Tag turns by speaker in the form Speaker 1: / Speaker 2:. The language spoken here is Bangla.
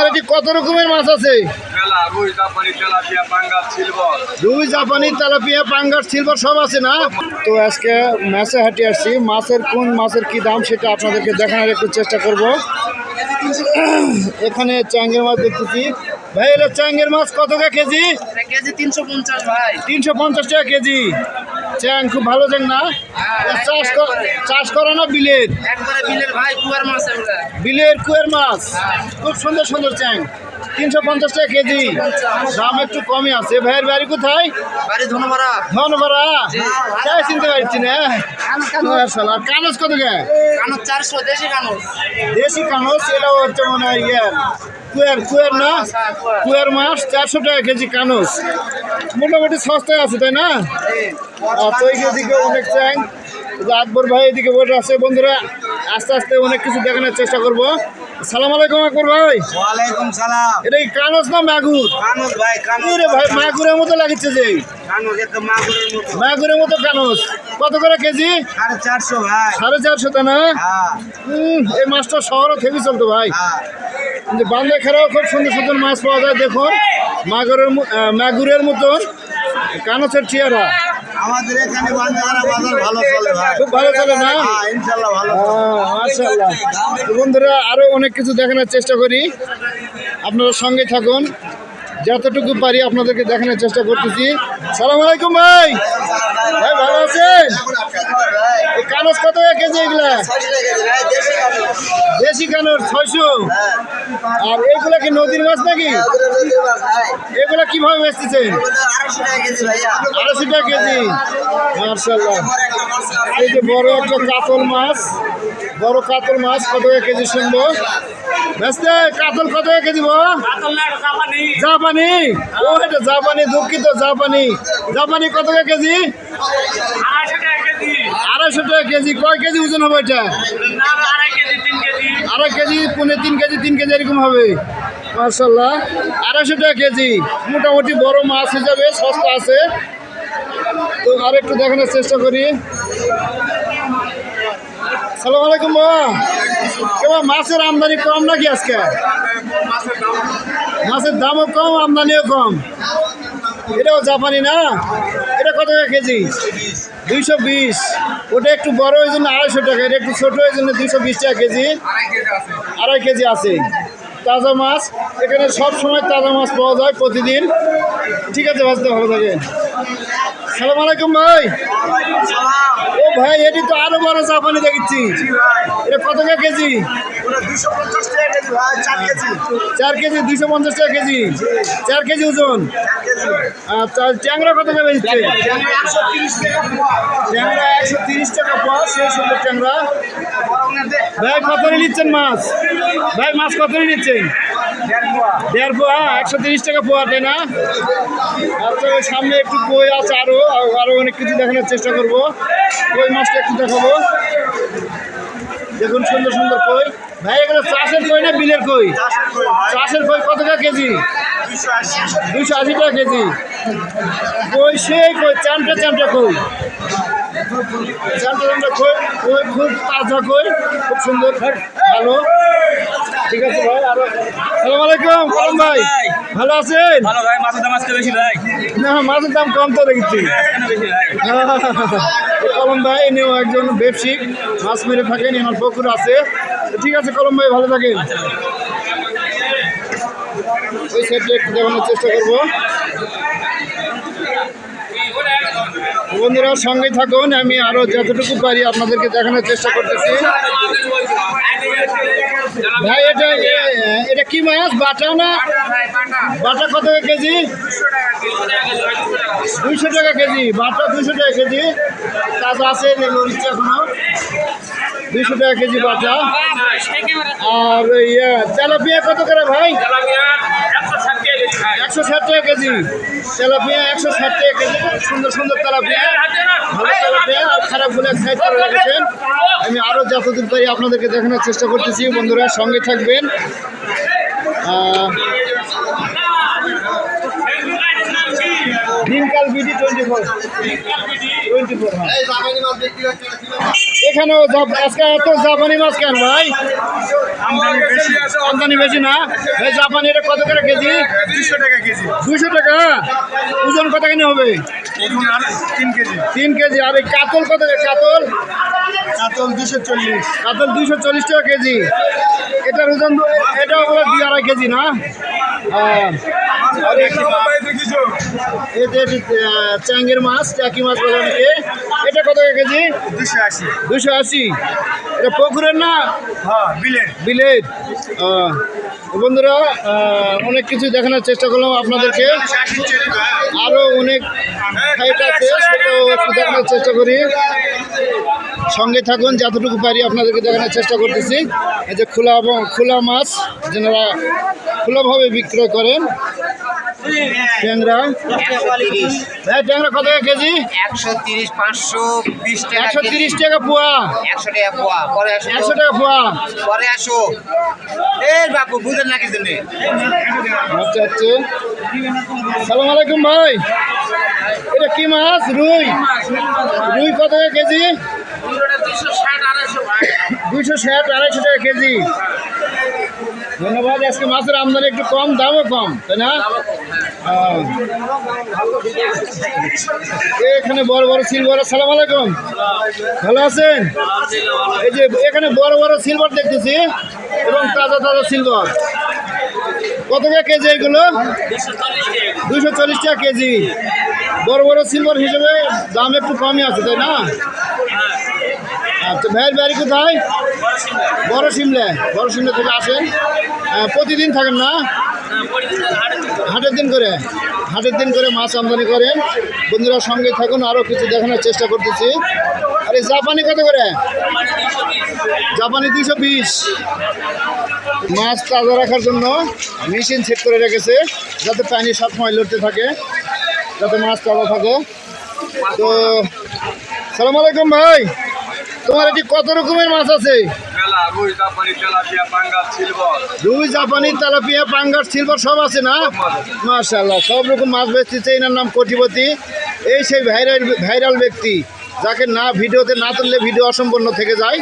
Speaker 1: আপনার এটি কত রকমের মাছ আছে? রুই, জাপানি, তেলাপিয়া, পাঙ্গাস, সিলভার সব আছে না? তো আজকে মাছে হাঁটি আসছি, মাছের কোন মাছের কি দাম সেটা আপনাদেরকে দেখানোর একটু চেষ্টা করব। এখানে চ্যাংয়ের মাছ দেখতেছি। ভাই এটা চ্যাংয়ের মাছ কত টাকা কেজি?
Speaker 2: কেজি 350 ভাই।
Speaker 1: 350 টাকা কেজি। চ্যাং খুব ভালো চ্যাং না? চাষ করা না বিলের?
Speaker 2: একবারে বিলের ভাই, কুয়ার মাছ এগুলা।
Speaker 1: বিলের কুয়ার মাছ, খুব সুন্দর সুন্দর চ্যাং। 350 টাকা কেজি, দাম একটু কমই আছে। ভাইয়ের বাড়ি কোথায়?
Speaker 2: বাড়ি ধনপাড়া।
Speaker 1: ধনপাড়া, তাই চিনতে পারছি না। কানস কত টাকা?
Speaker 2: কানস 400, দেশি কানস।
Speaker 1: দেশি কানস, এটাও হচ্ছে মনে হয় কুয়ার না? কুয়ার মাছ 400 টাকা কেজি কানস, মোটামুটি সস্তায় আছে তাই না? তো এইদিকে অনেক চ্যাং, আকবর ভাই এদিকে বসে আছে। বন্ধুরা আস্তে আস্তে অনেক কিছু দেখানোর চেষ্টা করবো। সালাম আলাইকুম আকবর ভাই।
Speaker 2: ওয়ালাইকুম সালাম।
Speaker 1: এটা কি কানস না মাগুর?
Speaker 2: কানস ভাই, কানস।
Speaker 1: রে ভাই মাগুরের মতো লাগছে যে।
Speaker 2: কানস একদম মাগুরের মতো।
Speaker 1: মাগুরের মতো কানস কত করে কেজি?
Speaker 2: 450 ভাই।
Speaker 1: 450 তা না? এই মাছটা শহরে থেমে চলতো ভাই। কিন্তু বান্ধে খেলাও খুব সুন্দর সুন্দর মাছ পাওয়া যায়। দেখুন মাগুরের মতন কানসের চেহারা।
Speaker 2: আমাদের এখানে বান্দাগারা বাজার ভালো চলে ভাই।
Speaker 1: খুব ভালো চলে না?
Speaker 2: ইনশাআল্লাহ ভালো।
Speaker 1: মাশাআল্লাহ। বন্ধুরা আরো অনেক কিছু দেখানোর চেষ্টা করি, আপনারা সঙ্গে থাকুন। যতটুকু পারি আপনাদেরকে দেখানোর চেষ্টা করতেছি। সালাম আলাইকুম ভাই। ভাই ভালো আছেন? এই কানস কত কেজি এগুলা? দেশি কানস 600। আর এইগুলা কি নদীর মাছ নাকি? এগুলা কিভাবে বেচতেছেন? 250 টাকা কেজি। মাশাআল্লাহ। এই যে বড় একটা কাতল মাছ, বড় কাতল মাছ কত কেজি শুনবো? বেচতে কাতল কত কেজি? জাপানি। ও এটা জাপানি, দুঃখিত। জাপানি কত কেজি? 250 টাকা কেজি। কয় কেজি ওজন হবে এটা? 2.5 কেজি, 3.5 কেজি, 3 কেজি এরকম হবে। মাশাআল্লাহ। 250 টাকা কেজি, মোটামুটি বড় মাছ হিসাবে সস্তা আছে। তো আরেকটু দেখানোর চেষ্টা করি। সালাম আলাইকুম বা। কেমন মাছের আমদানি কম নাকি আজকে? মাছের দামও কম, আমদানিও কম। এটাও জাপানি না? এটা কত টাকা কেজি? 220। ওটা একটু বড় ওই জন্য 250 টাকা, এটা একটু ছোটো ওই জন্য 220 টাকা কেজি। 2.5 কেজি আছে। তাজা মাছ এখানে সব সময় তাজা মাছ পাওয়া যায় প্রতিদিন। ঠিক আছে, বাঁচতে ভালো থাকে। সালাম আলাইকুম ভাই। ও ভাই এটি তো আরো বড় জাপানি দেখছি। এটা কত টাকা কেজি? 4 কেজি, 250 টাকা কেজি। 4 কেজি ওজন। আচ্ছা, ট্যাংরা কত টাকা বেচছে? ট্যাংরা 130 টাকা পাওয়া। সেই সুন্দর ট্যাংরা। ভাই কত নিচ্ছেন মাছ? ভাই মাছ কত নিচ্ছেন? 1.5 পোয়া। 130 টাকা পোয়া, তাই না? আচ্ছা, ওই সামনে একটু কই আছে, আরো অনেক কিছু দেখানোর চেষ্টা করবো। কই মাছটা একটু দেখাবো। দেখুন সুন্দর সুন্দর কই। ভাই এগুলো চাষের কই না বিলের কই? চাষের কই কত টাকা কেজি? 280 টাকা কেজি। কই সেই কই চামটা কই, চামটা কই। কই খুব তাজা কই, খুব সুন্দর, ভালো। ঠিক আছে ভাই। আরো সালাম আলাইকুম কলম ভাই, ভালো আছেন?
Speaker 2: ভালো ভাই। মাছের দাম আজকে বেশি ভাই।
Speaker 1: না, মাছের দাম কম তো দেখছি। কলম ভাই এনেও একজন ব্যবসায়িক, মাছ মেরে থাকেন, এনার পুকুর আছে। ঠিক আছে কলম ভাই, ভালো থাকেন। ওই সাইডে একটু দেখানোর চেষ্টা করবো। বন্ধুরা সঙ্গে থাকুন, আমি আরো যতটুকু পারি আপনাদেরকে দেখানোর চেষ্টা করতেছি। ভাই এটা কি মাছ? বাটা না? বাটা কত কেজি? 200 টাকা কেজি। বাটা 200 টাকা কেজি। তাজা আছে এখনো। 200 টাকা কেজি বাটা। আর তেলাপিয়া কত করে ভাই? 160 টাকা কেজি। তেলাপিয়া 160 টাকা কেজি। সুন্দর সুন্দর তেলাপিয়া, ভালো তেলাপিয়া। আর খারাপগুলো এক সাইড করে রেখেছেন। আমি আরও যতদূর পারি আপনাদেরকে দেখানোর চেষ্টা করতেছি। বন্ধুরা সঙ্গে থাকবেন। দিনকাল বিডি 24। এখানেও আজকে এত জাপানি মাছ কেন ভাই? আমদানি বেশি না? এই জাপানি এটা কত করে কেজি?
Speaker 2: 200 টাকা কেজি।
Speaker 1: 200 টাকা। ওজন কত কেন হবে?
Speaker 2: ওজন আর 3 কেজি।
Speaker 1: 3 কেজি। আর এই কাতল কত করে? কাতল
Speaker 2: কাতল 240।
Speaker 1: কাতল 240 টাকা কেজি। এটার ওজন এটাও বলে 2-2.5 কেজি না? আর চ্যাংয়ের মাছ, চাকি মাছ বলে অনেকে। এটা কত করে কেজি?
Speaker 2: 280।
Speaker 1: 280। এটা পুকুরের না
Speaker 2: হ্যাঁ, বিলেট।
Speaker 1: বিলেট? বন্ধুরা, অনেক কিছু দেখানোর চেষ্টা করলাম আপনাদেরকে। আরও অনেক ফাইট আছে, সেটাও একটু দেখানোর চেষ্টা করি। সঙ্গে থাকুন, যতটুকু পারি আপনাদেরকে দেখানোর চেষ্টা করতেছি। এই যে খোলা মাছ যেনারা খোলাভাবে বিক্রয় করেন। ট্যাংরা, হ্যাঁ ট্যাংরা কত টাকা কেজি?
Speaker 3: 130, 520 টাকা
Speaker 1: 130 টাকা পোয়া।
Speaker 3: 100 টাকা পোয়া। পরে আসো,
Speaker 1: 100 টাকা পোয়া।
Speaker 3: পরে আসো। এই বাপু বুঝেন না কিছু নেই।
Speaker 1: আচ্ছা আচ্ছা। সালাম আলাইকুম ভাই। এটা কি মাছ? রুই। রুই কত টাকা কেজি? 260, 250 টাকা কেজি। ধন্যবাদ। আজকে মাছের আমদানি একটু কম, দামও কম, তাই না? এখানে বড় বড় সিলভার। সালাম আলাইকুম, ভালো আছেন? এই যে এখানে বড় বড় সিলভার দেখতেছি এবং তাজা তাজা সিলভার। কত টাকা কেজি এগুলো? 240 টাকা কেজি। বড় বড় সিলভার হিসেবে দাম একটু কমই আছে, তাই না? আচ্ছা, ভাইয়ের বাড়ি কোথায়? বড় সিমলা। বড় সিমলা থেকে আসেন? প্রতিদিন থাকেন না? হাটের দিন করে মাছ আমদানি করেন। বন্ধুরা সঙ্গে থাকুন, আরও কিছু দেখানোর চেষ্টা করতেছি। আর এই জাপানি কত করে? জাপানি 220। মাছ তাজা রাখার জন্য মেশিন সেট করে রেখেছে, যাতে পানি সবসময় লড়তে থাকে, যাতে মাছ তাজা থাকে। তো সালাম আলাইকুম ভাই, তোমার এটি কত রকমের মাছ আছে?
Speaker 2: রুই, জাপানি, তেলাপিয়া, পাঙ্গাস, সিলভার।
Speaker 1: রুই, জাপানি, তেলাপিয়া, পাঙ্গাস, সিলভার সব আছে না? মাশাআল্লাহ, সব রকম মাছ বেচতেছে। এনার নাম কোটিপতি। এই সেই ভাইরাল ব্যক্তি, যাকে না ভিডিওতে না তুললে ভিডিও অসম্পূর্ণ থেকে যায়।